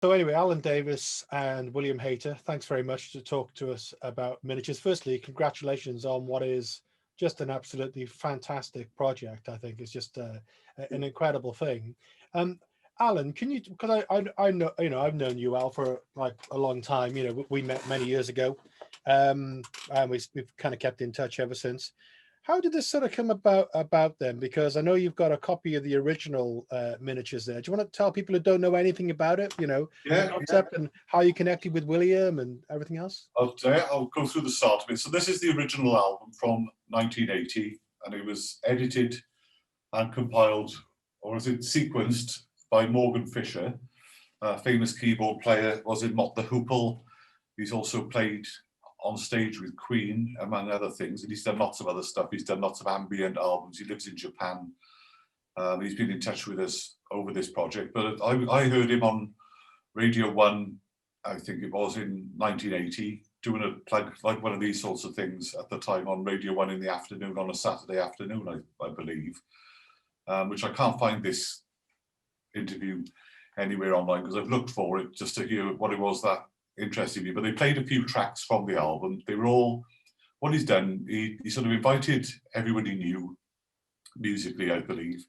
So anyway, Alan Davis and William Hayter, thanks very much to talk to us about miniatures. Firstly, congratulations on what is just an absolutely fantastic project. I think it's just an incredible thing. Um, Alan, can you? Because I know I've known you Al for like a long time. We met many years ago, and we've kind of kept in touch ever since. How did this sort of come about then? Because I know you've got a copy of the original miniatures there. Do you want to tell people who don't know anything about it, the Yeah, concept and how you connected with William and everything else? I'll go through the start of it. So this is the original album from 1980, and it was edited and compiled, or is it sequenced, by Morgan Fisher, a famous keyboard player, was in Mott the Hoople. He's also played on stage with Queen, among other things, and he's done lots of other stuff. He's done lots of ambient albums. He lives in Japan. He's been in touch with us over this project, but I heard him on Radio 1, I think it was in 1980, doing a plug, like one of these sorts of things at the time on Radio 1 in the afternoon, on a Saturday afternoon, I believe, which I can't find this interview anywhere online because I've looked for it just to hear what it was that interested me. But they played a few tracks from the album. They were all, what he's done, he sort of invited everyone he knew, musically, I believe,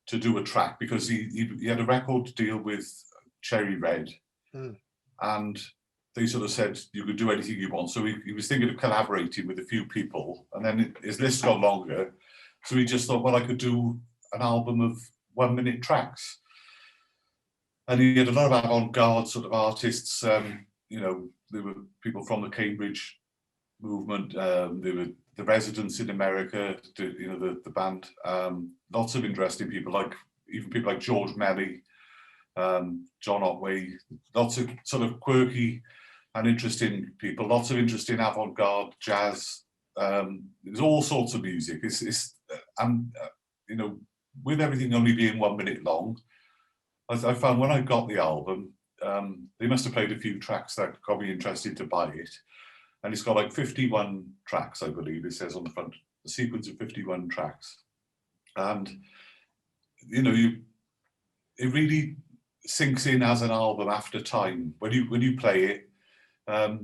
to do a track because he had a record deal with Cherry Red. Mm. And they sort of said, you could do anything you want. So he was thinking of collaborating with a few people. And then his list got longer. So he just thought, well, I could do an album of 1 minute tracks. And he had a lot of avant-garde sort of artists. There were people from the Cambridge movement. There were the Residents in America, the band. Lots of interesting people, even people like George Melly, John Otway, lots of sort of quirky and interesting people, lots of interesting avant-garde jazz. There's all sorts of music. With everything only being 1 minute long, I found when I got the album, they must have played a few tracks that got me interested to buy it. And it's got like 51 tracks, I believe it says on the front, a sequence of 51 tracks. And, it really sinks in as an album after time. When you play it,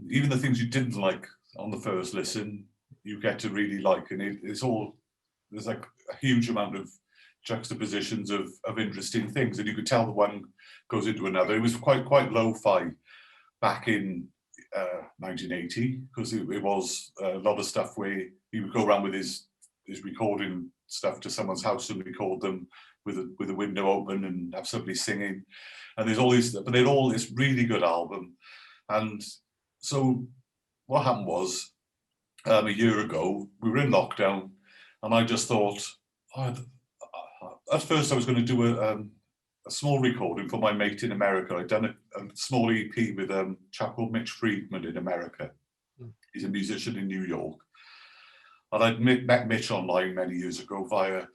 even the things you didn't like on the first listen, you get to really like. And there's like a huge amount of juxtapositions of interesting things. And you could tell the one goes into another. It was quite lo-fi back in 1980, because it was a lot of stuff where he would go around with his recording stuff to someone's house and record them with a window open and have somebody singing. And there's all these, but it's really good album. And so what happened was, a year ago, we were in lockdown, and I just thought, at first I was going to do a small recording for my mate in America. I'd done a small EP with a chap called Mitch Friedman in America. He's a musician in New York. And I'd met Mitch online many years ago via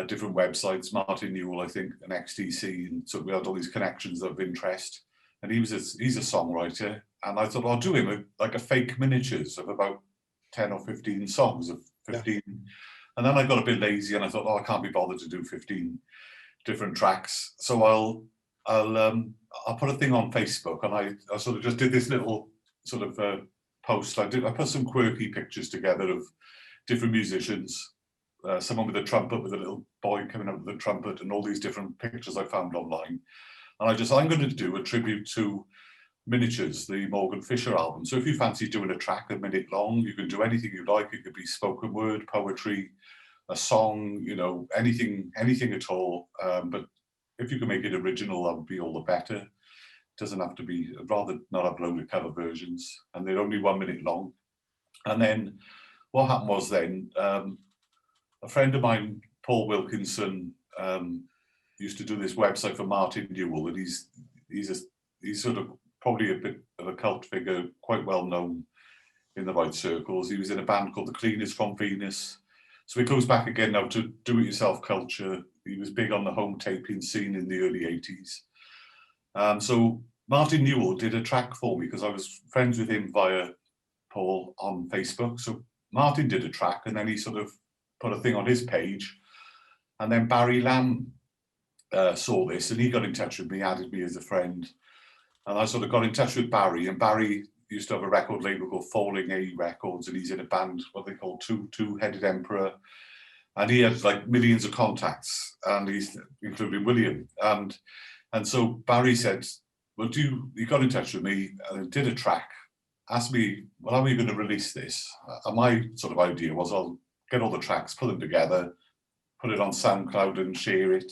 different websites, Martin Newell, I think, and XTC, and so we had all these connections of interest. And he's a songwriter, and I thought I'll do him a fake miniatures of about 10 or 15 songs of 15. Yeah. And then I got a bit lazy, and I thought, I can't be bothered to do 15 different tracks, so I'll put a thing on Facebook, and I sort of just did this little sort of post. I put some quirky pictures together of different musicians. Someone with a trumpet, with a little boy coming up with a trumpet, and all these different pictures I found online. And I'm going to do a tribute to Minatures, the Morgan Fisher album. So if you fancy doing a track a minute long, you can do anything you like. It could be spoken word, poetry, a song, anything at all. But if you can make it original, that would be all the better. It doesn't have to be, I'd rather not upload the cover versions, and they're only 1 minute long. And then what happened was then, a friend of mine, Paul Wilkinson, used to do this website for Martin Newell, and he's sort of probably a bit of a cult figure, quite well known in the right circles. He was in a band called the Cleaners from Venus. So it goes back again now to do-it-yourself culture. He was big on the home taping scene in the early 80s. So Martin Newell did a track for me because I was friends with him via Paul on Facebook. So Martin did a track, and then he sort of put a thing on his page. And then Barry Lamb saw this, and he got in touch with me, added me as a friend. And I sort of got in touch with Barry, and Barry used to have a record label called Falling A Records, and he's in a band, what they call Two-Headed Emperor. And he had like millions of contacts, and he's including William. And so Barry said, well, he got in touch with me and did a track, asked me, well, how are you going to release this? And my sort of idea was I'll get all the tracks, put them together, put it on SoundCloud and share it.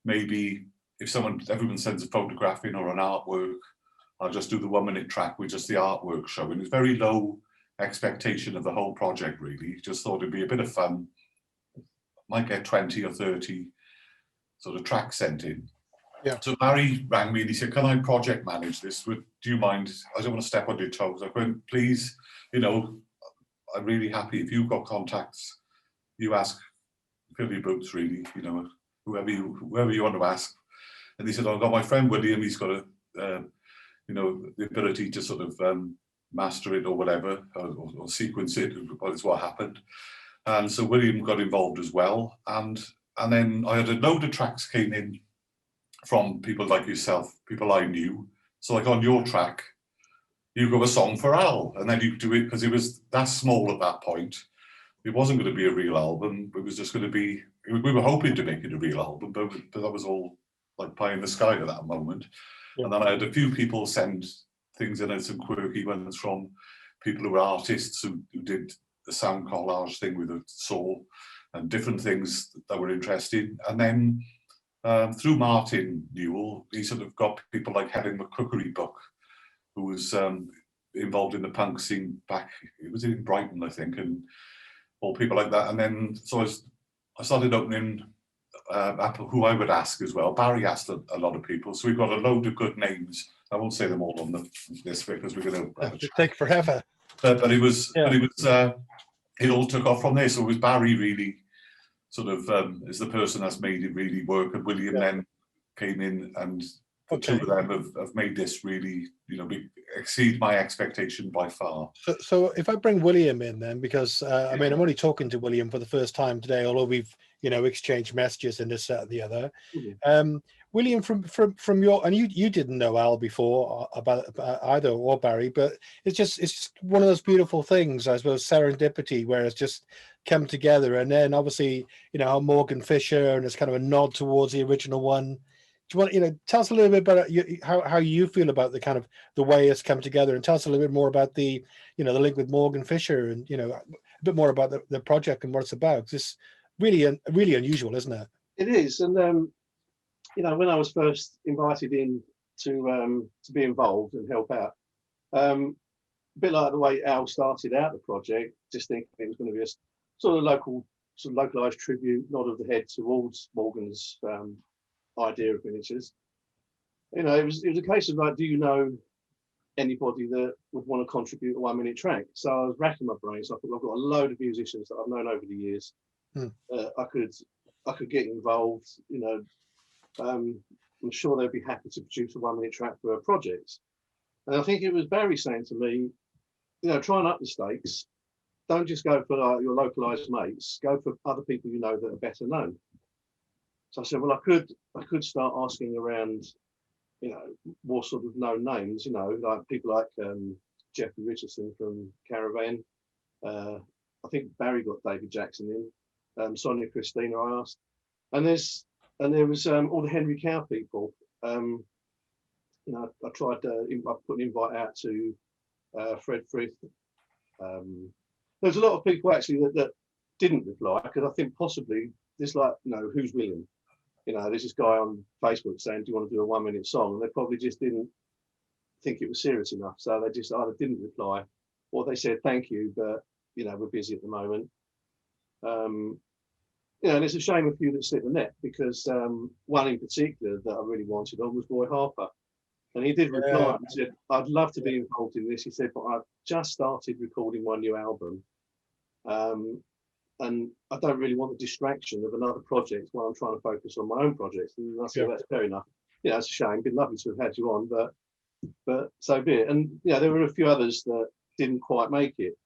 Maybe if everyone sends a photograph in or an artwork, I'll just do the 1 minute track with just the artwork showing. It's very low expectation of the whole project, really. Just thought it'd be a bit of fun. Might get 20 or 30 sort of tracks sent in. Yeah. So Barry rang me and he said, can I project manage this? Do you mind? I don't want to step on your toes. I went, please, I'm really happy if you've got contacts, you ask, fill your boots really, whoever you want to ask. And he said, I've got my friend William, he's got the ability to sort of master it or whatever, or sequence it, is what happened. And so William got involved as well. And then I had a load of tracks came in from people like yourself, people I knew. So like on your track, you go a song for Al, and then you do it because it was that small at that point. It wasn't going to be a real album. It was just going to be, we were hoping to make it a real album, but that was all like pie in the sky at that moment. Yeah. And then I had a few people send things in, and some quirky ones from people who were artists who did the sound collage thing with a saw and different things that were interesting. And then through Martin Newell, he sort of got people like Helen McCookery Book, who was involved in the punk scene back, it was in Brighton, I think, and all people like that. And then, so I started opening up who I would ask as well. Barry asked a lot of people, so we've got a load of good names. I won't say them all on this because we're going to take forever. But it was, it all took off from there. So it was Barry really sort of is the person that's made it really work, and William then came in, and the two of them have made this really, exceed my expectation by far. So if I bring William in then, because I mean, I'm only talking to William for the first time today, although we've exchanged messages and this, that, and the other. William, from your, and you didn't know Al before about either, or Barry, but it's just one of those beautiful things, I suppose, serendipity, where it's just come together. And then obviously, Morgan Fisher, and it's kind of a nod towards the original one. Do you want, tell us a little bit about how you feel about the kind of the way it's come together, and tell us a little bit more about the, the link with Morgan Fisher, and, a bit more about the project and what it's about. It's really, really unusual, isn't it? It is. And, when I was first invited in to be involved and help out, a bit like the way Al started out the project, just thinking it was going to be a sort of localized tribute, nod of the head towards Morgan's idea of miniatures. It was a case of like, do you know anybody that would want to contribute a 1 minute track? So I was racking my brains. I thought, I've got a load of musicians that I've known over the years. I could get involved. I'm sure they'd be happy to produce a 1 minute track for a project. And I think it was Barry saying to me, try and up the stakes. Don't just go for like your localized mates. Go for other people that are better known. So I said, well, I could start asking around, more sort of known names, like people like Jeffrey Richardson from Caravan. I think Barry got David Jackson in. Sonia Christina, I asked, and there was all the Henry Cow people. I tried to I put an invite out to Fred Frith. There's a lot of people actually that didn't reply, because I think possibly there's like, who's William? There's this guy on Facebook saying, do you want to do a 1 minute song? And they probably just didn't think it was serious enough. So they just either didn't reply, or they said, thank you, but, we're busy at the moment. And it's a shame a few that slipped the net, because one in particular that I really wanted on was Roy Harper. And he did reply and said, I'd love to be involved in this. He said, but I've just started recording one new album. And I don't really want the distraction of another project while I'm trying to focus on my own projects. And I said, that's fair enough. It's a shame. Been lovely to have had you on, but so be it. And there were a few others that didn't quite make it.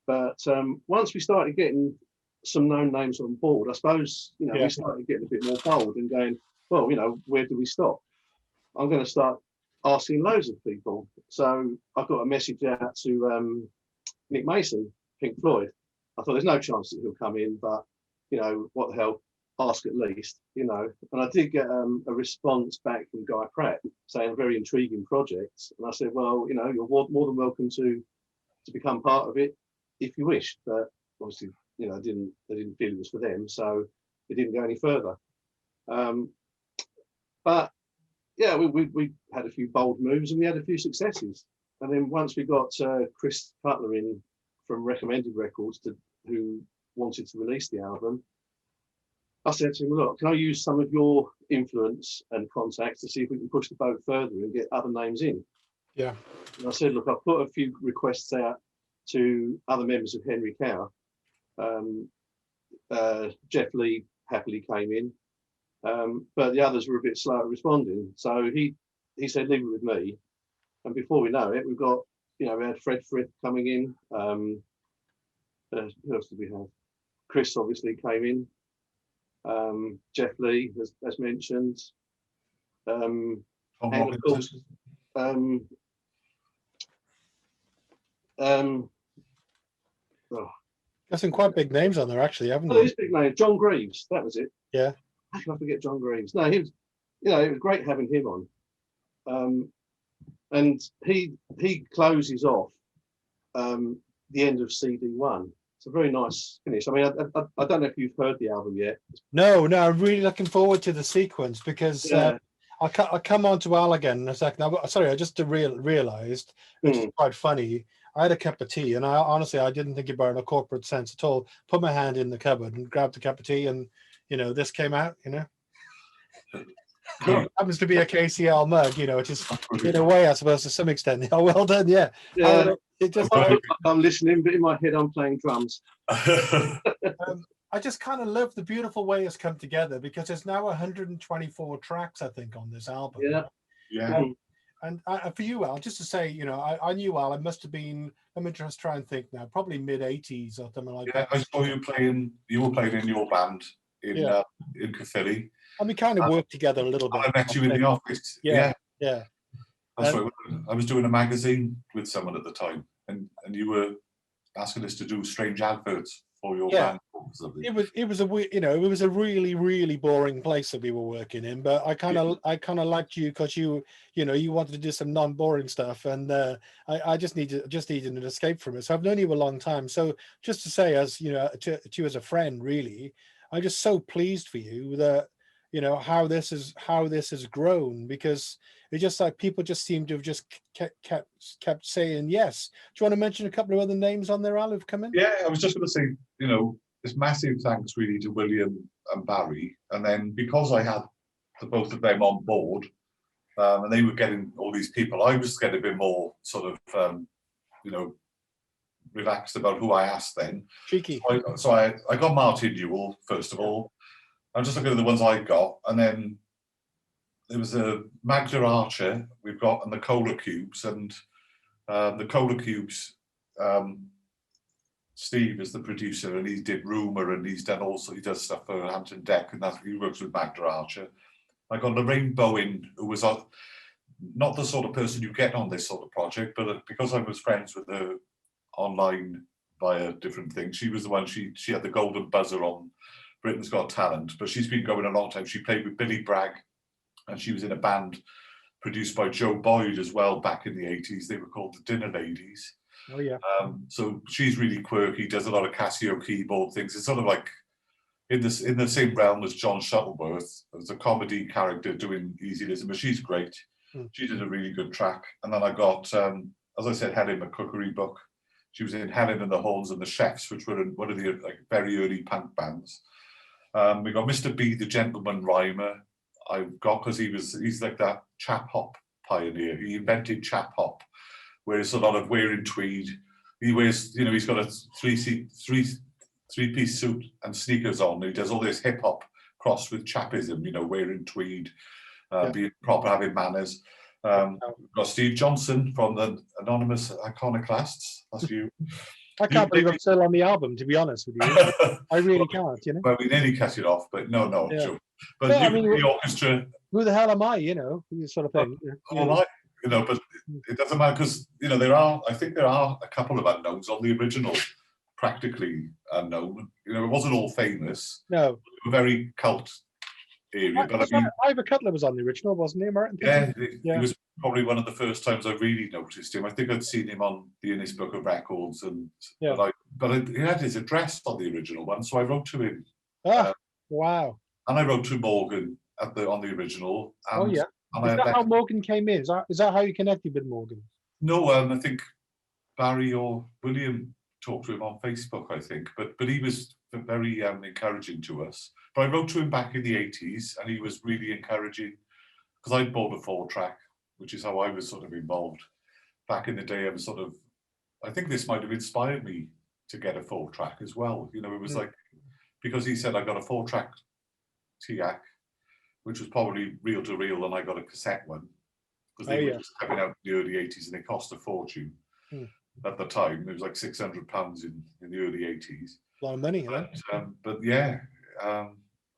But once we started getting some known names on board, I suppose, we started getting a bit more bold and going, well, where do we stop? I'm going to start asking loads of people. So I got a message out to Nick Mason, Pink Floyd. I thought there's no chance that he'll come in, but you know, what the hell, ask at least, you know. And I did get a response back from Guy Pratt saying a very intriguing project. And I said, well, you know, you're more than welcome to become part of it if you wish. But obviously, you know, they didn't feel it was for them, so it didn't go any further. But yeah, we had a few bold moves and we had a few successes. And then once we got Chris Cutler in from Recommended Records, who wanted to release the album, I said to him, look, can I use some of your influence and contacts to see if we can push the boat further and get other names in? Yeah. And I said, look, I've put a few requests out to other members of Henry Cow. Jeff Lee happily came in, but the others were a bit slow at responding. So he said, leave it with me. And before we know it, we've got, you know, we had Fred Frith coming in. Who else did we have? Chris obviously came in. Jeff Lee, as mentioned. And of course, Got some quite big names on there, actually, haven't you? Oh, there's big name. John Greaves, that was it. Yeah. How can I forget John Greaves? No, he was, you know, it was great having him on. And he closes off the end of CD1. It's a very nice finish. I mean, I don't know if you've heard the album yet. No, I'm really looking forward to the sequence because Yeah. I'll come on to Al again in a second. Sorry, I just realised, which is quite funny. I had a cup of tea, and I didn't think about it in a corporate sense at all. Put my hand in the cupboard and grabbed a cup of tea, and you know, this came out. You know, it happens to be a KCL mug. You know, which is in a way, I suppose, to some extent. Oh, well done, yeah. Yeah. It just. I'm listening, but in my head, I'm playing drums. I just kind of love the beautiful way it's come together because there's now 124 tracks, I think, on this album. Yeah. Yeah. And for you, Al, just to say, you know, I knew Al. It must have been. Let me just try and think now. Probably mid-80s or something like that. I saw you playing. You were playing in your band in Caerphilly. And we kind of worked together a little bit. I met you in the office. Yeah. That's right. I was doing a magazine with someone at the time, and you were asking us to do strange adverts for your band. It was a really, really boring place that we were working in, but I kind of liked you because you wanted to do some non-boring stuff, and I just needed an escape from it. So I've known you a long time. So just to say, as you know, to you as a friend, really, I'm just so pleased for you that you know how this has grown, because it's just like people just seem to have just kept saying yes. Do you want to mention a couple of other names on there, Al, who've come in? Yeah, I was just going to say, you know, this massive thanks really to William and Barry, and then because I had the both of them on board, and they were getting all these people, I was getting a bit more sort of, you know, relaxed about who I asked then. Cheeky. So I got Martin Newell first of all. I'm just looking at the ones I got, and then there was a Magda Archer we've got, and the Cola Cubes, and the Cola Cubes. Steve is the producer, and he did Rumour, and he does stuff for Hampton Deck, and he works with Magda Archer. I got Lorraine Bowen, who was not the sort of person you get on this sort of project, but because I was friends with her online via different things, she was the one. She had the golden buzzer on Britain's Got Talent, but she's been going a long time. She played with Billy Bragg, and she was in a band produced by Joe Boyd as well back in the 80s. They were called the Dinner Ladies. Oh yeah. So she's really quirky, does a lot of Casio keyboard things. It's sort of like in the same realm as John Shuttleworth, as a comedy character doing Easy Listening, but she's great. She did a really good track. And then I got, as I said, Helen McCookery Book. She was in Helen and the Horns and the Chefs, which were one of the very early punk bands. We got Mr. B, the Gentleman Rhymer. I've got because he's like that chap hop pioneer. He invented chap hop, where it's a lot of wearing tweed. He wears, you know, he's got a three-piece suit and sneakers on. He does all this hip hop crossed with chapism, you know, wearing tweed, being proper, having manners. We've got Steve Johnson from the Anonymous Iconoclasts. That's you. I can't believe I'm still on the album, to be honest with you. I really can't, you know. Well, we nearly cut it off, but no, Yeah. sure. But Well, you, I mean, the orchestra. Who the hell am I, you know, sort of thing. All right. you know, but it doesn't matter because, you know, I think there are a couple of unknowns on the original, practically unknown. You know, it wasn't all famous. No. A very cult area, but I mean, Ivor Cutler was on the original, wasn't he, Martin? Yeah, it was probably one of the first times I really noticed him. I think I'd seen him on the Guinness Book of Records, and he had his address on the original one, so I wrote to him. Wow! And I wrote to Morgan on the original. And, is that how Morgan came in? Is that how you connected with Morgan? No, I think Barry or William talked to him on Facebook, I think, but he was very encouraging to us. But I wrote to him back in the 80s, and he was really encouraging, because I'd bought a 4-track, which is how I was sort of involved. Back in the day, I think this might have inspired me to get a 4-track as well. You know, it was like, because he said I got a 4-track TIAC, which was probably reel to reel, and I got a cassette one, because they were just coming out in the early 80s, and they cost a fortune. At the time, it was like £600 in the early 80s. A lot of money, but yeah, I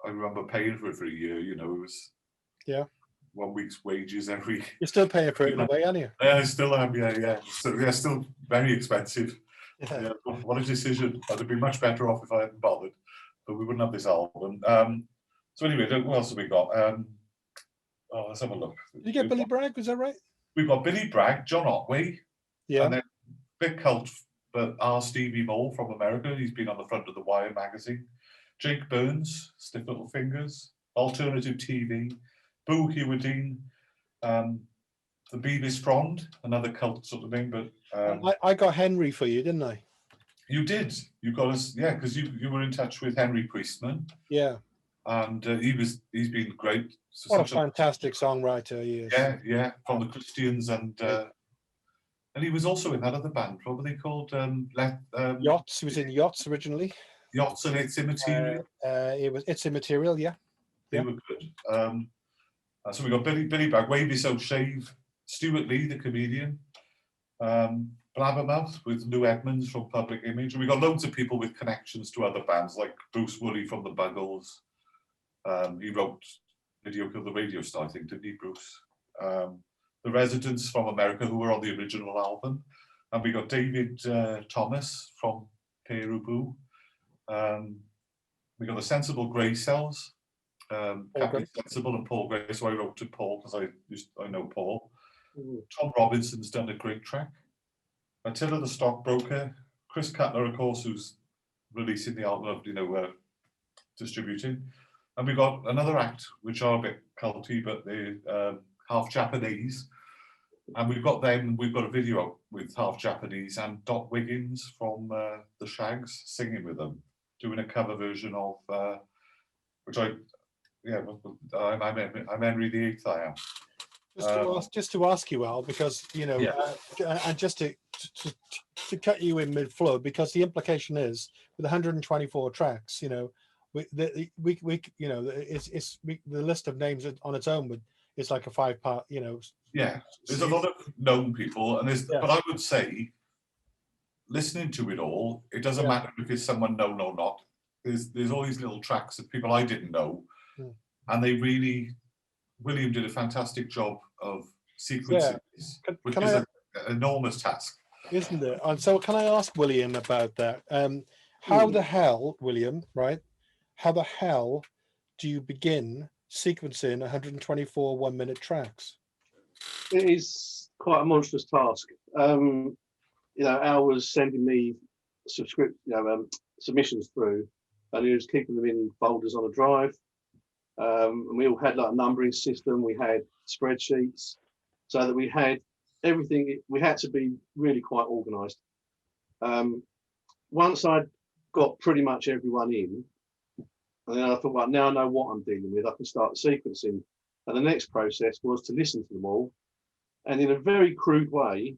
remember paying for it for a year. You know, it was 1 week's wages every. You're still paying for it in a way, aren't you? Yeah, I still am. Yeah. So still very expensive. Yeah, what a decision! I'd have been much better off if I hadn't bothered, but we wouldn't have this album. So anyway, what else have we got? Let's have a look. Did you get Billy Bragg? Was that right? We've got Billy Bragg, John Otway, and then big cult, but Stevie Moore from America. He's been on the front of the Wire magazine. Jake Burns, Stiff Little Fingers, Alternative TV, Boo Hewardine, the Beavis Frond, another cult sort of thing. But I got Henry for you, didn't I? You did. You got us, because you were in touch with Henry Priestman. Yeah. And he's been great. What a fantastic songwriter he is. Yeah, from the Christians, and he was also in that other band. What were they called? Yachts. He was in Yachts originally. Yachts and It's Immaterial. It's Immaterial, yeah. They were good. So we got Billy Bragg, Wavy So Shave, Stuart Lee, the comedian, Blabbermouth with Lou Edmonds from Public Image. And we got loads of people with connections to other bands, like Bruce Woolley from the Buggles. He wrote Video Killed the Radio Star, I think, didn't he, Bruce? The Residents from America, who were on the original album. And we got David Thomas from Peru Boo. We got the Sensible Grey Cells, Captain Sensible and Paul Gray. So I wrote to Paul because I know Paul. Tom Robinson's done a great track. Attila the Stockbroker, Chris Cutler, of course, who's releasing the album, distributing. And we've got another act, which are a bit culty, but they're half Japanese. And we've got a video with half Japanese and Dot Wiggins from the Shags singing with them, doing a cover version of, I'm Henry VIII, I am. Just to ask you, Al, because, you know, and just to cut you in mid-flow, because the implication is with 124 tracks, you know, the list of names on its own is like a 5-part, you know. Yeah, there's a lot of known people, and but I would say, listening to it all, it doesn't matter if it's someone known or not. There's all these little tracks of people I didn't know, and William did a fantastic job of sequencing this, which is an enormous task. Isn't it? And so can I ask William about that? How the hell, William, right? How the hell do you begin sequencing 124 1-minute tracks? It is quite a monstrous task. You know, Al was sending me submissions through, and he was keeping them in folders on a drive. And we all had like a numbering system. We had spreadsheets, so that we had everything. We had to be really quite organised. Once I'd got pretty much everyone in, and then I thought, well, now I know what I'm dealing with, I can start sequencing. And the next process was to listen to them all, and in a very crude way,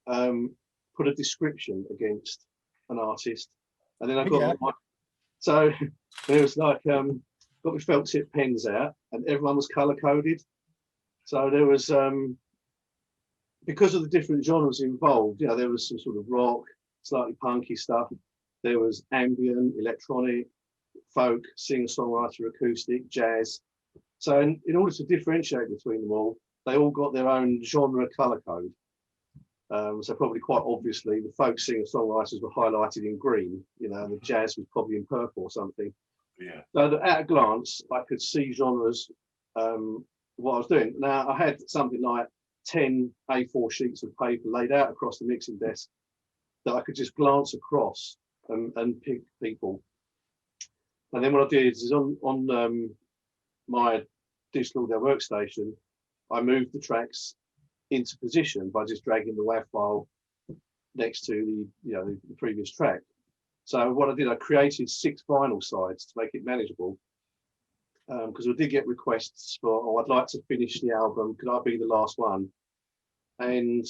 put a description against an artist. And then I got so it was like got my felt tip pens out, and everyone was color coded. So there was because of the different genres involved, you know, there was some sort of rock, slightly punky stuff. There was ambient, electronic, folk, singer-songwriter, acoustic, jazz. So in order to differentiate between them all, they all got their own genre colour code. So probably quite obviously the folk singer-songwriters were highlighted in green, you know, and the jazz was probably in purple or something. Yeah. So that at a glance, I could see genres, what I was doing. Now, I had something like 10 A4 sheets of paper laid out across the mixing desk that I could just glance across and pick people. And then what I did is on my digital audio workstation, I moved the tracks into position by just dragging the WAV file next to the previous track. So what I did, I created 6 vinyl sides to make it manageable, because we did get requests for, oh, I'd like to finish the album, could I be the last one? And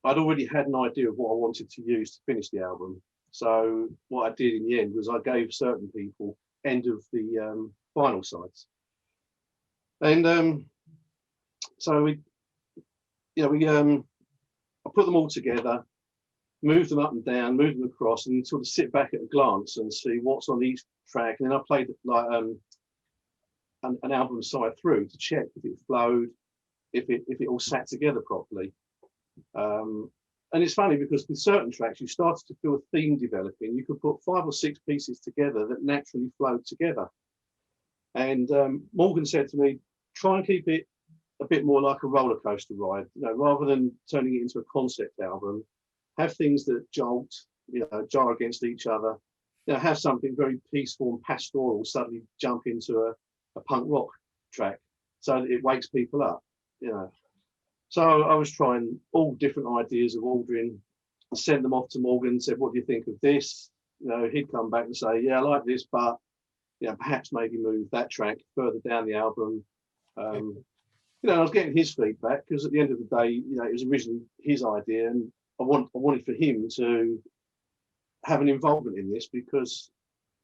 I'd already had an idea of what I wanted to use to finish the album. So what I did in the end was I gave certain people end of the vinyl sides. And so I put them all together, move them up and down, move them across, and sort of sit back at a glance and see what's on each track. And then I played like an album side through to check if it flowed, if it all sat together properly. And it's funny because with certain tracks, you started to feel a theme developing. You could put 5 or 6 pieces together that naturally flowed together. And Morgan said to me, try and keep it a bit more like a roller coaster ride, you know, rather than turning it into a concept album. Have things that jolt, you know, jar against each other. You know, have something very peaceful and pastoral suddenly jump into a punk rock track, so that it wakes people up, you know. So I was trying all different ideas of ordering, sent them off to Morgan, said, what do you think of this? You know, he'd come back and say, yeah, I like this, but you know, perhaps maybe move that track further down the album. You know, I was getting his feedback because at the end of the day, you know, it was originally his idea, and I wanted for him to have an involvement in this because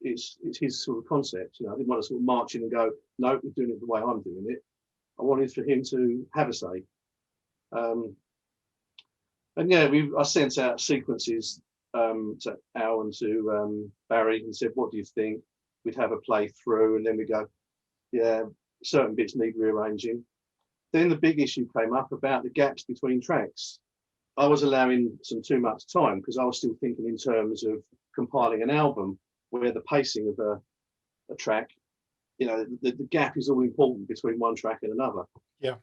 it's his sort of concept. You know, I didn't want to sort of march in and go, no, we're doing it the way I'm doing it. I wanted for him to have a say. And yeah, I sent out sequences to Al and to Barry and said, what do you think? We'd have a play through, and then we go, yeah, certain bits need rearranging. Then the big issue came up about the gaps between tracks. I was allowing some too much time because I was still thinking in terms of compiling an album where the pacing of a track, you know, the gap is all important between one track and another. Yeah.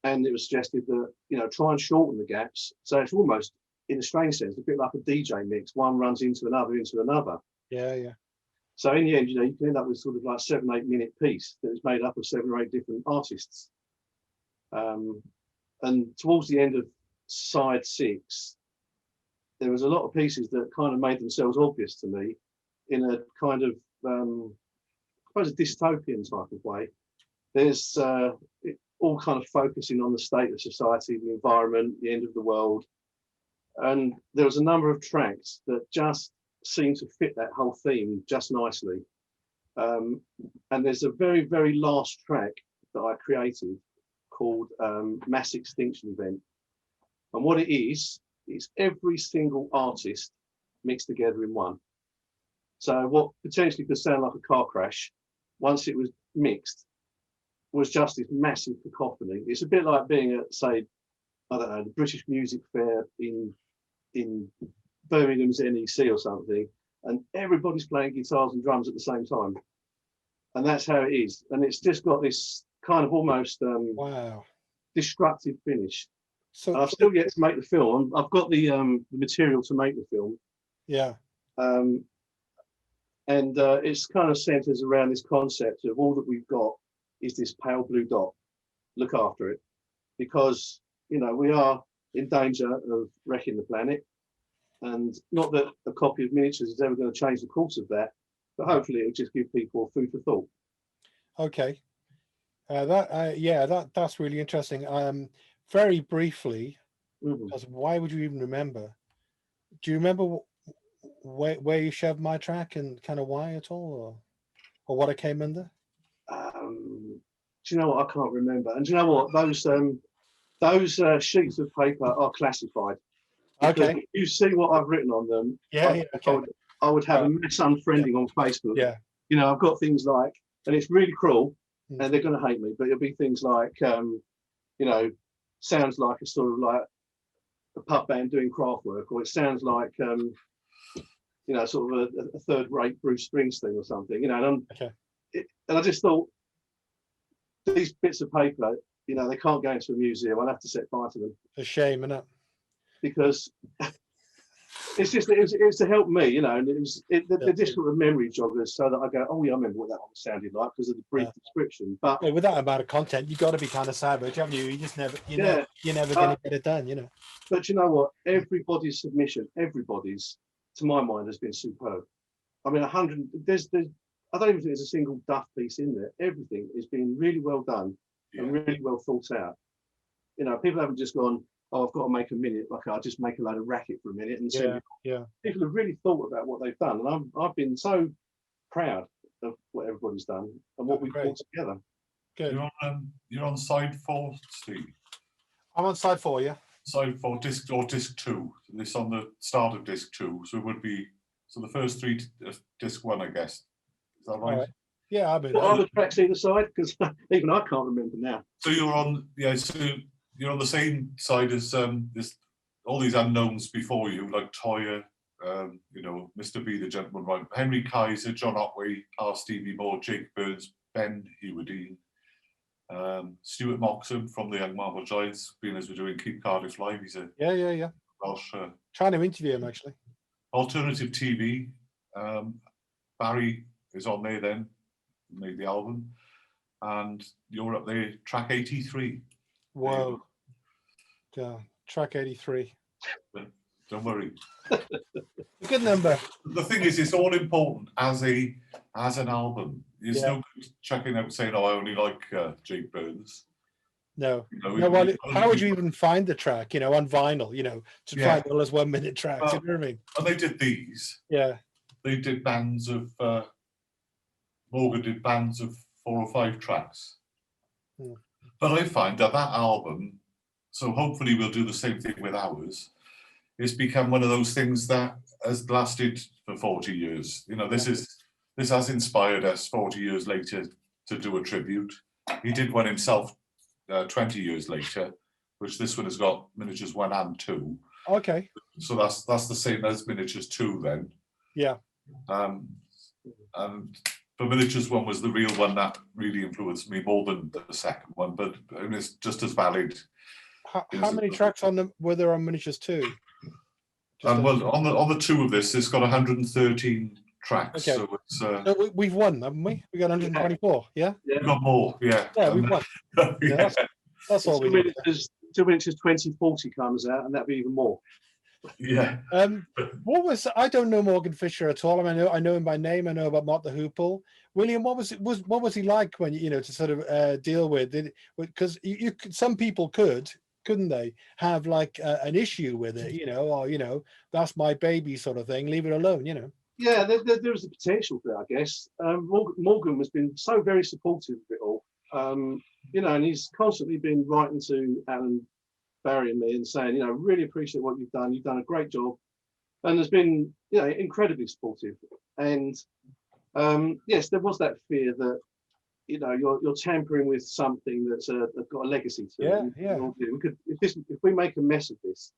And it was suggested that, you know, try and shorten the gaps. So it's almost, in a strange sense, a bit like a DJ mix. One runs into another, into another. Yeah, yeah. So in the end, you know, you can end up with sort of like 7-8 minute piece that is made up of 7 or 8 different artists. And towards the end of side 6, there was a lot of pieces that kind of made themselves obvious to me in a kind of, I suppose, a dystopian type of way. There's all kind of focusing on the state of society, the environment, the end of the world. And there was a number of tracks that just seem to fit that whole theme just nicely. And there's a very, very last track that I created called Mass Extinction Event. And what it is every single artist mixed together in one. So what potentially could sound like a car crash, once it was mixed, was just this massive cacophony. It's a bit like being at, say, I don't know, the British Music Fair in Birmingham's NEC or something, and everybody's playing guitars and drums at the same time. And that's how it is. And it's just got this kind of almost Wow, destructive finish. so I've still yet to make the film. I've got the material to make the film. yeah, And it's kind of centers around this concept of all that we've got is this pale blue dot. Look after it, because, you know, we are in danger of wrecking the planet. And not that a copy of Minatures is ever going to change the course of that, but hopefully it'll just give people food for thought. okay. That's really interesting. Very briefly, because why would you even remember? Do you remember where you shoved my track and kind of why at all, or what it came under? Do you know what? I can't remember. And do you know what? Those sheets of paper are classified. Okay. If you see what I've written on them, Okay. I would have a mass unfriending on Facebook. Yeah. You know, I've got things like, and it's really cruel, and they're going to hate me, but it'll be things like, you know, sounds like a sort of like a pub band doing craft work, or it sounds like, you know, sort of a third-rate Bruce Springsteen or something, you know. And, and I just thought, these bits of paper, you know, they can't go into a museum. I'll have to set fire to them. A shame, isn't it? Because it's just, it was to help me, you know, and they're just sort of memory joggers, so that I go, oh yeah, I remember what that one sounded like because of the brief description. But with that amount of content, you've got to be kind of savage, haven't you? You just never, you're never going to get it done, you know. But you know what? Everybody's submission, to my mind, has been superb. I mean, 100. There's I don't even think there's a single duff piece in there. Everything has been really well done and really well thought out. You know, people haven't just gone, oh, I've got to make a minute. Like, I'll just make a load of racket for a minute and send it. People have really thought about what they've done, and I've been so proud of what everybody's done and what we've brought together. Good. You're on side 4, Steve. I'm on side 4, yeah. Side 4, disc 2. This on the start of disc 2, so it would be the first 3 disc 1, I guess. Is that right? Yeah, I mean, what are the tracks either side? Because even I can't remember now. So you're on, so you're on the same side as all these unknowns before you, like Toyah, you know, Mr. B, the Gentleman Right, Henry Kaiser, John Otway, R. Stevie Moore, Jake Burns, Ben Hewerdine, Stuart Moxham from the Young Marble Giants, being as we're doing Keep Cardiff Live. He's a Welsh. Trying to interview him actually. Alternative TV. Barry is on there then, made the album, and you're up there, track 83. Whoa. Yeah, track 83. Don't worry. A good number. The thing is, it's all important as an album. There's no good checking out saying, "Oh, I only like Jake Burns." No. You know, No, well, how would you even find the track, you know, on vinyl, you know, to find all those 1 minute tracks, well, you know what I mean? And they did these. Yeah. They did bands of, Morgan did bands of 4 or 5 tracks. But I find that album, so hopefully we'll do the same thing with ours, it's become one of those things that has lasted for 40 years. You know, this has inspired us 40 years later to do a tribute. He did one himself 20 years later, which this one has got Minatures 1 and 2. Okay. So that's the same as Minatures 2 then. Yeah. And the Minatures 1 was the real one that really influenced me more than the second one, but I mean, it's just as valid. How many tracks on them were there on Minatures 2? Well, on the 2 of this, it's got 113 tracks. Okay. So it's no, we've won, haven't we? We got 124. Yeah. We've got more. Yeah. Yeah, we've won. Yeah. That's all we need. 2 Minatures 2040 comes out, and that'll be even more. Yeah. I don't know Morgan Fisher at all. I mean, I know him by name. I know about Mott the Hoople. William, what was he like when to sort of deal with it? Because some people couldn't they have like an issue with it, or that's my baby sort of thing, leave it alone, Yeah, there was the potential for that, I guess. Morgan has been so very supportive of it all, and he's constantly been writing to Alan, Barry and me and saying, really appreciate what you've done a great job, and has been incredibly supportive. And yes, there was that fear that you're tampering with something that's got a legacy to it. Yeah. We could, if we make a mess of this,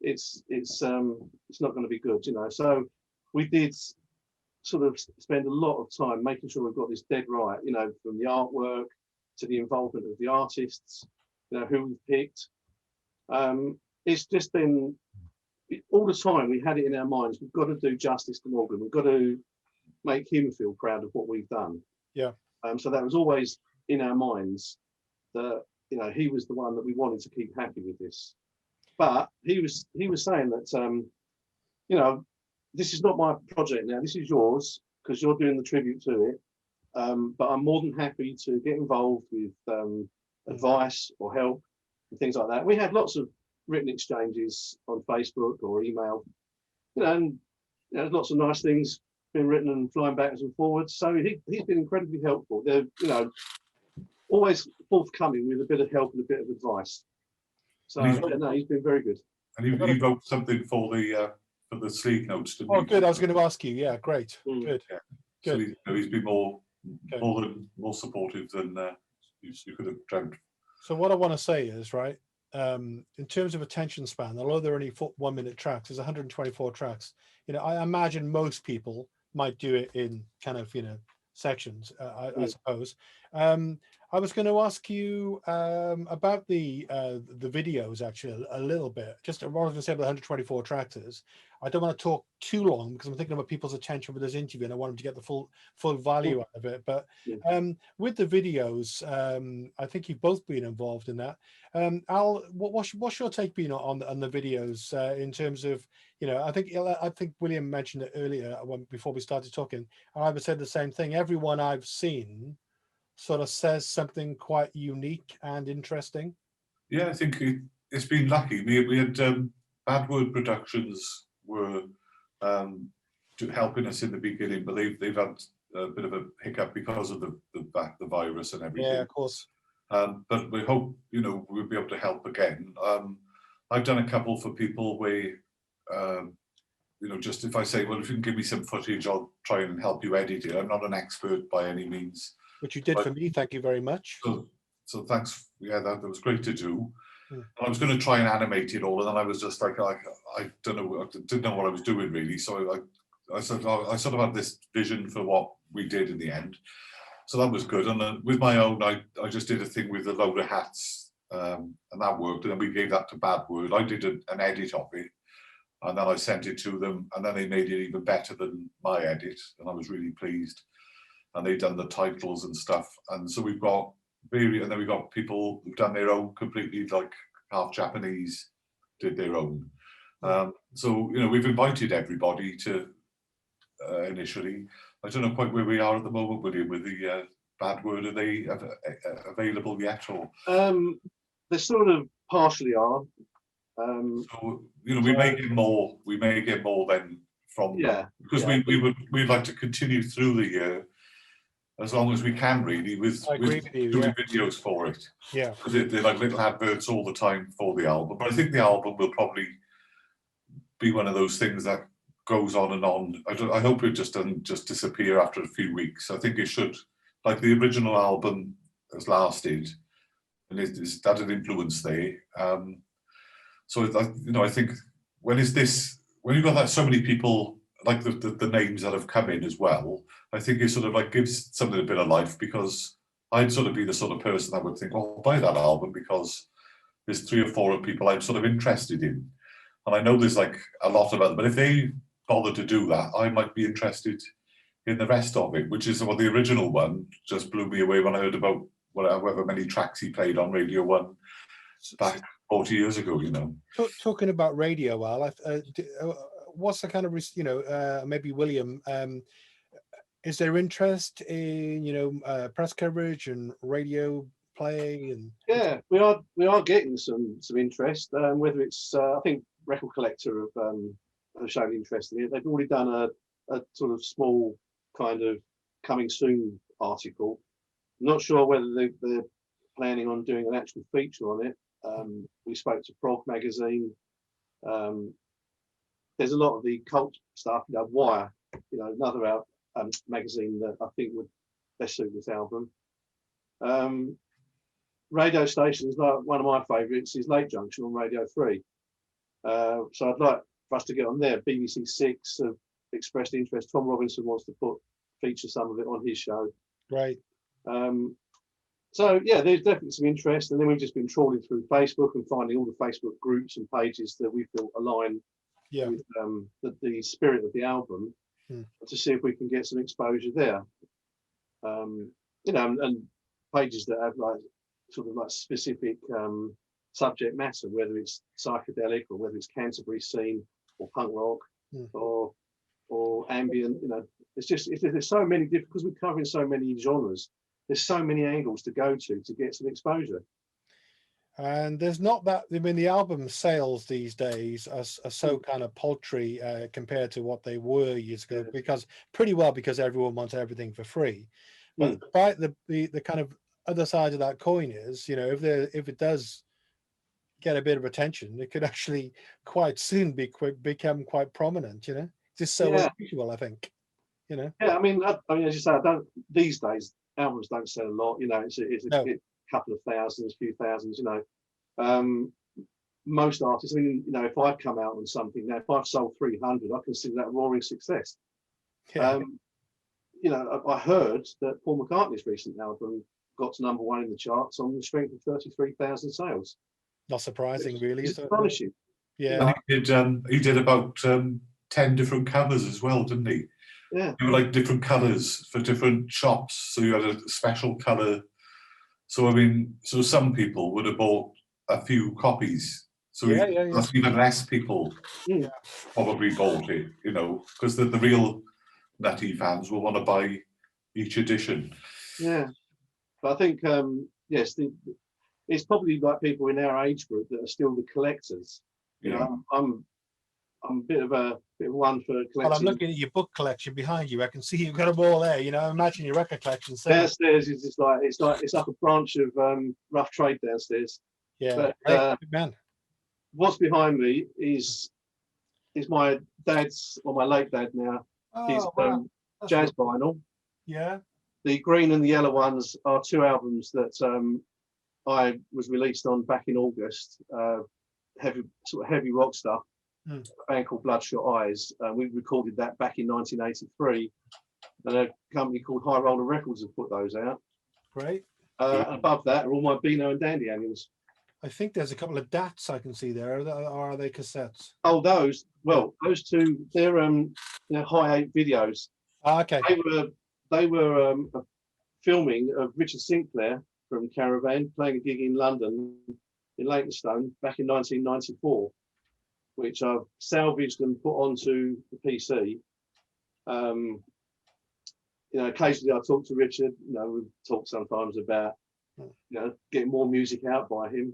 it's not going to be good, So we did sort of spend a lot of time making sure we've got this dead right, from the artwork to the involvement of the artists, who we've picked. It's just been all the time we had it in our minds. We've got to do justice to Morgan. We've got to make him feel proud of what we've done. Yeah. So that was always in our minds that he was the one that we wanted to keep happy with this. But he was saying that this is not my project now. This is yours because you're doing the tribute to it. But I'm more than happy to get involved with advice or help and things like that. We had lots of written exchanges on Facebook or email, and there's lots of nice things been written and flying backwards and forwards. So he's been incredibly helpful. They're always forthcoming with a bit of help and a bit of advice. So he's been very good. And you wrote something for the sleeve notes, didn't you? Oh, good. I was going to ask you. Yeah, great. Good. Yeah. Good. So he's been more Okay. more supportive than you could have dreamt. So what I want to say is, right, in terms of attention span, although there are only 1 minute tracks, there's 124 tracks. You know, I imagine most people might do it in kind of, you know, sections, I suppose. I was going to ask you about the videos actually a little bit. Just what I was going to say about the 124 tracks is, I don't want to talk too long because I'm thinking about people's attention for this interview and I want them to get the full value out of it. But with the videos, I think you've both been involved in that. Al, what's your take been on the videos in terms of, you know, I think William mentioned it earlier before we started talking. I would say the same thing. Everyone I've seen sort of says something quite unique and interesting. Yeah, I think it's been lucky. We had Bad Word Productions were helping us in the beginning, but they've had a bit of a hiccup because of the virus and everything. Yeah, of course. But we hope, you know, we'll be able to help again. I've done a couple for people where, you know, just if I say, well, if you can give me some footage, I'll try and help you edit it. I'm not an expert by any means. Which you did for me, thank you very much. So thanks. Yeah, that was great to do. Yeah. I was going to try and animate it all, and then I was just like I don't know, I didn't know what I was doing really. So I sort of had this vision for what we did in the end. So that was good. And then with my own, I just did a thing with a load of hats, and that worked. And then we gave that to Bad Word. I did an edit of it, and then I sent it to them, and then they made it even better than my edit, and I was really pleased. And they've done the titles and stuff. And so we've got and then we've got people who've done their own completely, like half Japanese, did their own. So, you know, we've invited everybody to initially. I don't know quite where we are at the moment, William, with the Bad Word. Are they available yet? Or they sort of partially are. So, you know, we may get more. We may get more then from because we'd like to continue through the year as long as we can, really, with doing videos for it. Yeah, because they're like little adverts all the time for the album. But I think the album will probably be one of those things that goes on and on. I hope it just doesn't just disappear after a few weeks. I think it should, like the original album has lasted, and that had influence there. So you know, I think when you've got that so many people, like the names that have come in as well, I think it sort of like gives something a bit of life, because I'd sort of be the sort of person that would think, oh, I'll buy that album because there's 3 or 4 people I'm sort of interested in. And I know there's like a lot of them, but if they bother to do that, I might be interested in the rest of it, which is what the original one just blew me away when I heard about however many tracks he played on Radio 1 back 40 years ago, you know. Talking about radio, Al, what's the kind of, you know, maybe William, is there interest in, you know, press coverage and radio play? And yeah, we are getting some interest. Whether it's I think Record Collector have shown interest in it. They've already done a sort of small kind of coming soon article. I'm not sure whether they're planning on doing an actual feature on it. We spoke to Prog magazine. There's a lot of the cult stuff. You know, Wire, you know, another magazine that I think would best suit this album. Radio stations, like one of my favourites is Late Junction on Radio 3. So I'd like for us to get on there. BBC 6 have expressed interest. Tom Robinson wants to feature some of it on his show. Right. So yeah, there's definitely some interest, and then we've just been trawling through Facebook and finding all the Facebook groups and pages that we feel align with the spirit of the album, to see if we can get some exposure there. You know, and pages that have like sort of like specific subject matter, whether it's psychedelic or whether it's Canterbury scene or punk rock or ambient. You know, there's so many different, because we're covering so many genres. There's so many angles to go to get some exposure. And there's not that, I mean, the album sales these days are so kind of paltry compared to what they were years ago, because everyone wants everything for free. But the kind of other side of that coin is, you know, if it does get a bit of attention, it could actually quite soon become quite prominent, you know. Just so unusual, I think. you know. Yeah, I mean, as you say, I don't. These days, albums don't sell a lot. You know, it's No. a couple of thousands, few thousands. You know, most artists. I mean, you know, if I've come out on something now, if I've sold 300, I consider that a roaring success. Yeah. You know, I heard that Paul McCartney's recent album got to #1 in the charts on the strength of 33,000 sales. Not surprising, really. It's Is it? astonishing. Yeah. And he did about 10 different covers as well, didn't he? Yeah. They were like different colours for different shops. So you had a special colour. So I mean, so some people would have bought a few copies. So that's even less people probably bought it, you know, because the real nutty fans will want to buy each edition. Yeah. But I think, yes, it's probably like people in our age group that are still the collectors. You know, I'm a bit of one for collecting. Well, I'm looking at your book collection behind you. I can see you've got them all there. You know, imagine your record collection. Downstairs is just like it's like a branch of Rough Trade downstairs. Yeah, but, good man. What's behind me is my dad's, or my late dad now. His jazz vinyl. Yeah. The green and the yellow ones are 2 albums that I was released on back in August. Heavy rock stuff. A band called Bloodshot Eyes. We recorded that back in 1983, and a company called High Roller Records have put those out. Great. Above that are all my Beano and Dandy annuals. I think there's a couple of DATs I can see there. Or are they cassettes? Oh, those 2, they're high 8 videos. Okay. They were a filming of Richard Sinclair from Caravan playing a gig in London in Leytonstone back in 1994, which I've salvaged and put onto the PC. You know, occasionally I talk to Richard. You know, we talk sometimes about getting more music out by him,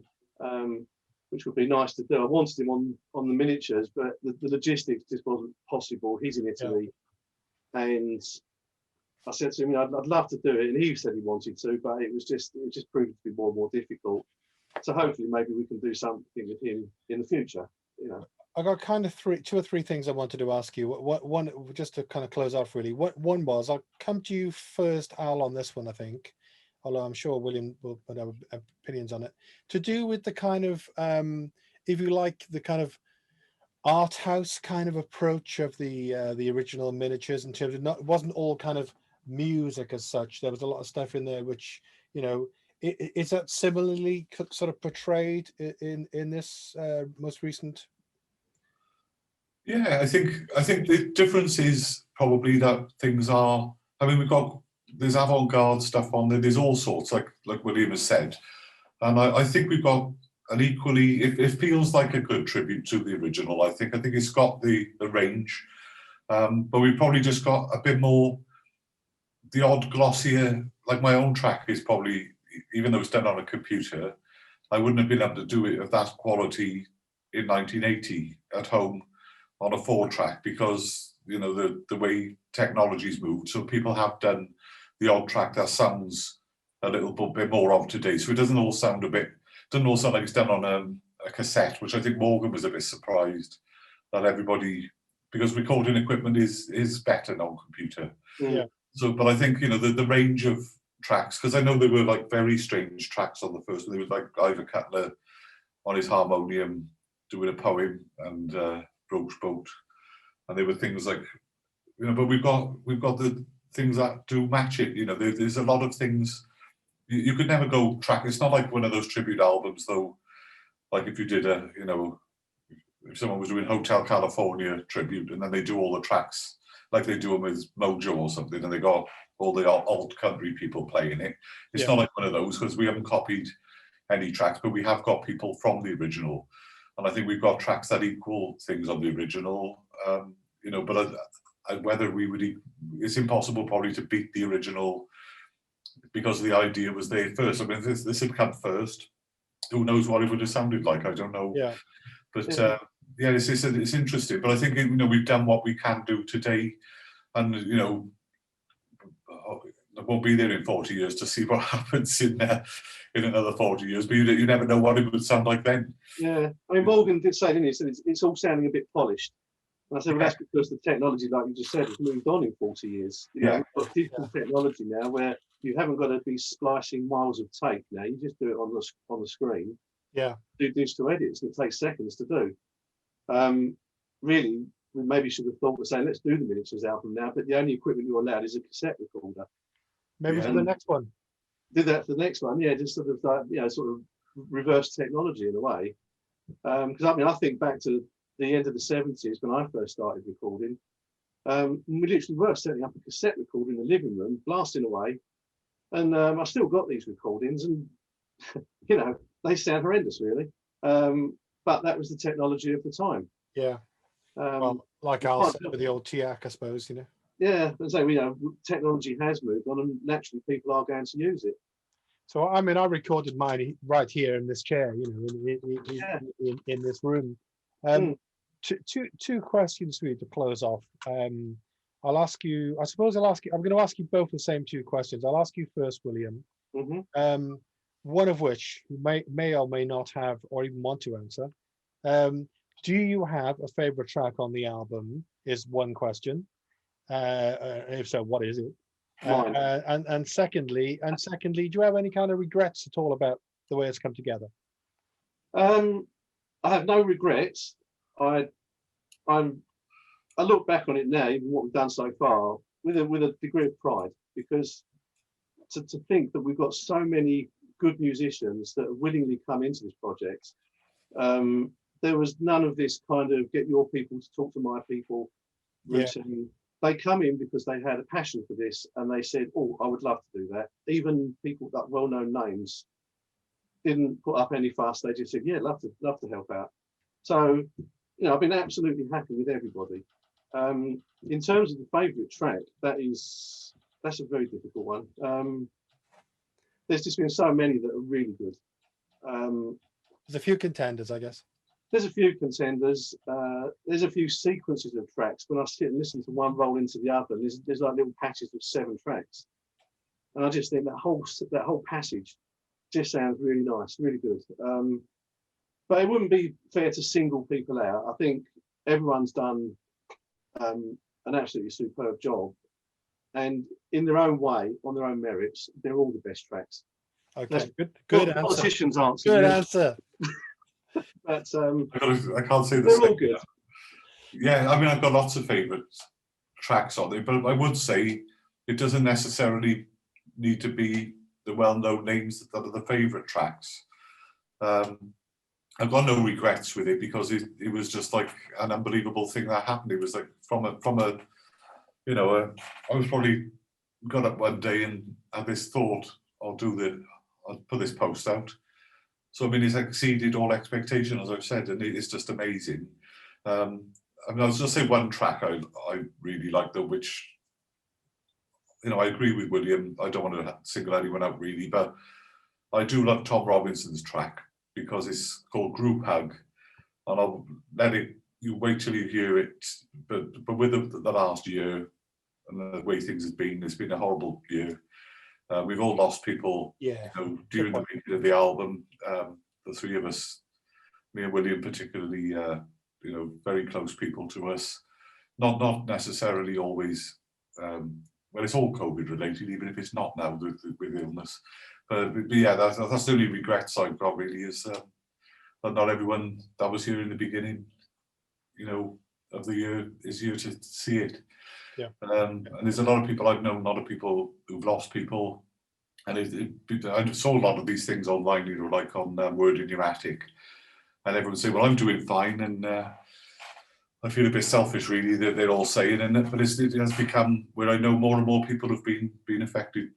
which would be nice to do. I wanted him on the Minatures, but the logistics just wasn't possible. He's in Italy, and I said to him, I'd love to do it, and he said he wanted to, but it just proved to be more and more difficult. So hopefully, maybe we can do something with him in the future. You know, I got kind of 2 or 3 things I wanted to ask you. One, just to kind of close off, really. One was, I'll come to you first, Al, on this one, I think, although I'm sure William will have opinions on it. To do with the kind of, if you like, the kind of art house kind of approach of the original Minatures, in terms of it wasn't all kind of music as such. There was a lot of stuff in there which, you know, is that similarly sort of portrayed in this most recent? Yeah, I think the difference is probably that things are. I mean, there's avant-garde stuff on there. There's all sorts, like William has said, and I think we've got an equally. It feels like a good tribute to the original. I think it's got the range, but we've probably just got a bit more. The odd glossier, like my own track is probably, even though it's done on a computer, I wouldn't have been able to do it of that quality in 1980 at home on a 4-track, because you know the way technology's moved. So people have done the odd track that sounds a little bit more of today. So it doesn't all sound like it's done on a cassette, which I think Morgan was a bit surprised that everybody, because recording equipment is better on computer. Yeah. So, but I think, you know, the range of tracks, because I know there were like very strange tracks on the first one. There was like Ivor Cutler on his harmonium doing a poem, and Roach Boat, and there were things like, you know, but we've got the things that do match it. You know, there's a lot of things. You could never go track. It's not like one of those tribute albums, though. Like if you did if someone was doing Hotel California tribute, and then they do all the tracks like they do them with Mojo or something, and they got all the alt country people playing it. It's not like one of those, because we haven't copied any tracks, but we have got people from the original, and I think we've got tracks that equal things on the original. You know, but whether we would, it's impossible probably to beat the original, because the idea was there first. I mean, this had come first. Who knows what it would have sounded like? I don't know. Yeah. But it's interesting. But I think, you know, we've done what we can do today, and you know, I won't be there in 40 years to see what happens in another 40 years. But you never know what it would sound like then. Yeah, I mean, Morgan did say, didn't he? So it's all sounding a bit polished. And I said, well, that's because the technology, like you just said, has moved on in 40 years. You know, we've got digital technology now where you haven't got to be splicing miles of tape now. You just do it on the screen. Yeah. Do digital edits, and it takes seconds to do. Really, we maybe should have thought of saying, let's do the Minatures album now, but the only equipment you're allowed is a cassette recorder. Maybe for the next one. Do that for the next one, yeah, just sort of sort of reverse technology in a way. Because I mean, I think back to the end of the 70s when I first started recording. We literally were setting up a cassette recorder in the living room, blasting away, and I still got these recordings, and you know, they sound horrendous, really. But that was the technology of the time. Yeah. Well, like Al said with the old TIAC, I suppose, you know. Yeah, so you know, technology has moved on, and naturally people are going to use it. So I mean, I recorded mine right here in this chair, you know, in this room. Two questions for you to close off. I'll ask you. I suppose I'm going to ask you both the same two questions. I'll ask you first, William. One of which you may or may not have, or even want to answer. Do you have a favorite track on the album? Is one question. If so, what is it? And secondly, do you have any kind of regrets at all about the way it's come together? I have no regrets. I look back on it now, even what we've done so far, with a degree of pride, because to think that we've got so many good musicians that have willingly come into this project. There was none of this kind of get your people to talk to my people routine. They come in because they had a passion for this, and they said, "Oh, I would love to do that." Even people that well-known names didn't put up any fuss. They just said, "Yeah, love to help out." So, you know, I've been absolutely happy with everybody. In terms of the favourite track, that's a very difficult one. There's just been so many that are really good. There's a few contenders, I guess. There's a few contenders. There's a few sequences of tracks. When I sit and listen to one roll into the other, there's like little patches of 7 tracks, and I just think that whole passage just sounds really nice, really good. But it wouldn't be fair to single people out. I think everyone's done an absolutely superb job, and in their own way, on their own merits, they're all the best tracks. Okay, good answer. Politicians answer. Good answer. But I can't say the they're same. all good. Yeah, I mean, I've got lots of favourite tracks on it, but I would say it doesn't necessarily need to be the well-known names that are the favourite tracks. I've got no regrets with it, because it was just like an unbelievable thing that happened. It was like from a you know, I was probably got up one day and had this thought, I'll put this post out. So I mean, it's exceeded all expectation, as I've said, and it's just amazing. I mean, I was just say one track I really like, though, which, you know, I agree with William. I don't want to single anyone out really, but I do love Tom Robinson's track, because it's called Group Hug, and I'll let you wait till you hear it. But with the last year and the way things have been, it's been a horrible year. We've all lost people, you know, during the making of the album. The three of us, me and William particularly, you know, very close people to us. Not necessarily always. Well, it's all COVID related, even if it's not now with illness. But yeah, that's the only regrets I've got really, is that not everyone that was here in the beginning, you know, of the year is here to see it. Yeah. And there's a lot of people I've known, a lot of people who've lost people, and I saw a lot of these things online, you know, like on Word in Your Attic, and everyone say, "Well, I'm doing fine," and I feel a bit selfish, really, that they're all saying, but it has become where I know more and more people have been affected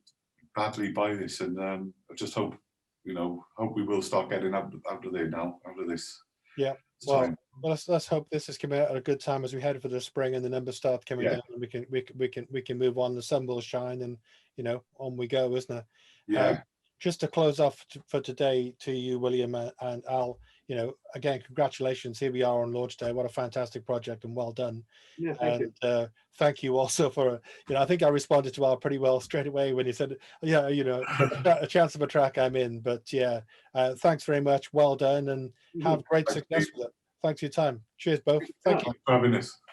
badly by this, and I just hope, you know, we will start getting out of there now, out of this. Yeah. Well, let's hope this is coming out at a good time as we head for the spring and the numbers start coming down, and we can move on. The sun will shine, and you know, on we go, isn't it? Yeah. Just to close off for today, to you, William and Al, you know, again, congratulations. Here we are on launch day. What a fantastic project, and well done. Yeah, thank you. Thank you also for, you know, I think I responded to Al pretty well straight away when he said, yeah, you know, a chance of a track I'm in. But yeah, thanks very much. Well done, and have great success with it. Thanks for your time. Cheers, both. Thank you for having us.